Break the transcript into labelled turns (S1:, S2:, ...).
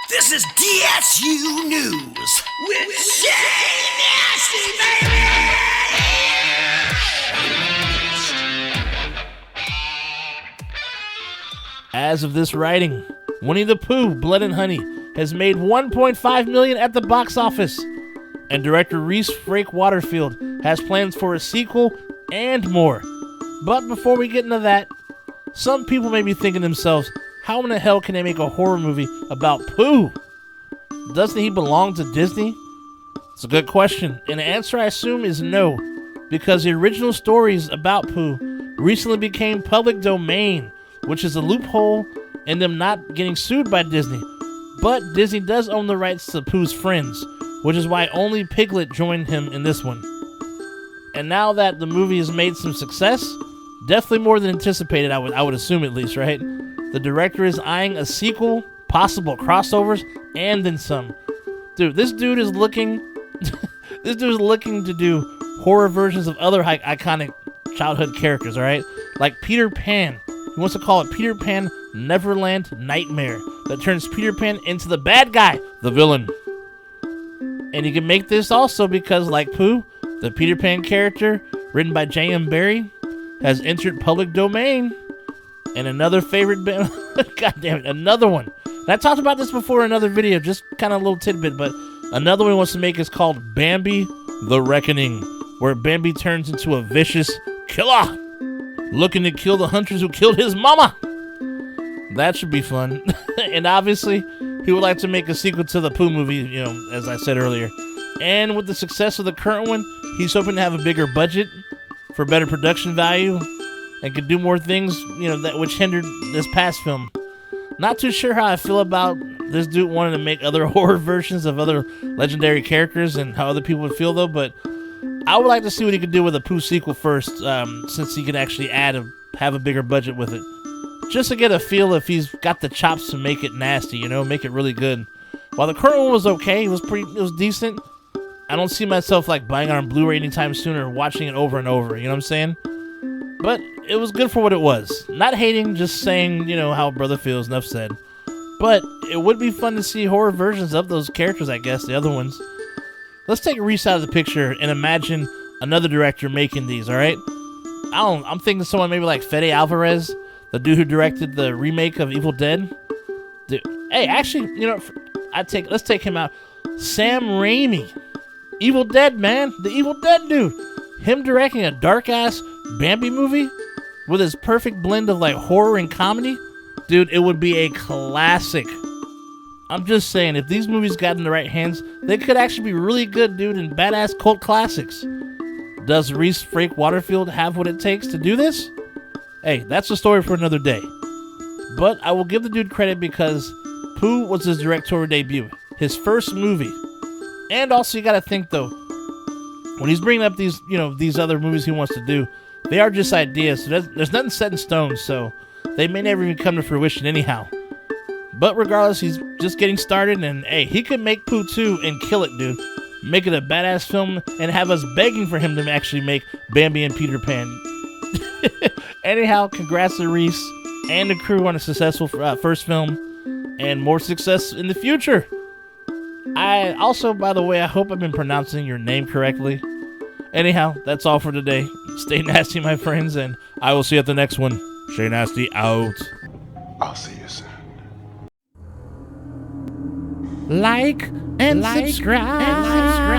S1: This is DSU News with Shane Nasty, baby!
S2: As of this writing, Winnie the Pooh, Blood and Honey has made $1.5 million at the box office, and director Reese Frake Waterfield has plans for a sequel and more. But before we get into that, some people may be thinking to themselves, how in the hell can they make a horror movie about Pooh? Doesn't he belong to Disney? It's a good question, and the answer I assume is no, because the original stories about Pooh recently became public domain, which is a loophole in them not getting sued by Disney. But Disney does own the rights to Pooh's friends, which is why only Piglet joined him in this one. And now that the movie has made some success, definitely more than anticipated, I would assume at least, right? The director is eyeing a sequel, possible crossovers, and then some. Dude, this dude is looking to do horror versions of other iconic childhood characters, all right? Like Peter Pan. He wants to call it Peter Pan Neverland Nightmare, that turns Peter Pan into the bad guy, the villain. And you can make this also because, like Pooh, the Peter Pan character, written by J.M. Barrie, has entered public domain. And another favorite band, god damn it, another one. And I talked about this before in another video, just kind of a little tidbit, but another one he wants to make is called Bambi the Reckoning, where Bambi turns into a vicious killer, looking to kill the hunters who killed his mama. That should be fun. And obviously, he would like to make a sequel to the Pooh movie, as I said earlier. And with the success of the current one, he's hoping to have a bigger budget for better production value and could do more things, that which hindered this past film. Not too sure how I feel about this dude wanting to make other horror versions of other legendary characters and how other people would feel, though, but I would like to see what he could do with a Pooh sequel first, since he can actually have a bigger budget with it. Just to get a feel if he's got the chops to make it nasty, make it really good. While the current one was okay, it was decent, I don't see myself buying it on Blu-ray anytime soon or watching it over and over, you know what I'm saying? But it was good for what it was. Not hating, just saying, how brother feels, enough said. But it would be fun to see horror versions of those characters, I guess, the other ones. Let's take Reese out of the picture and imagine another director making these, alright? I'm thinking someone maybe like Fede Alvarez, the dude who directed the remake of Evil Dead. Dude, hey, actually, let's take him out. Sam Raimi. Evil Dead, man. The Evil Dead dude. Him directing a dark-ass Bambi movie with his perfect blend of horror and comedy, dude, it would be a classic. I'm just saying, if these movies got in the right hands, they could actually be really good, dude, and badass cult classics. Does Reese Frake Waterfield have what it takes to do this? Hey, that's a story for another day. But I will give the dude credit because Pooh was his directorial debut, his first movie. And also, you gotta think though, when he's bringing up these, these other movies he wants to do, they are just ideas, so there's nothing set in stone, so they may never even come to fruition anyhow. But regardless, he's just getting started, and hey, he could make Pooh 2 and kill it, dude. Make it a badass film and have us begging for him to actually make Bambi and Peter Pan. Anyhow, congrats to Reese and the crew on a successful first film, and more success in the future. I also, by the way, I hope I've been pronouncing your name correctly. Anyhow, that's all for today. Stay nasty, my friends, and I will see you at the next one. Stay nasty out.
S3: I'll see you soon.
S2: Like and subscribe.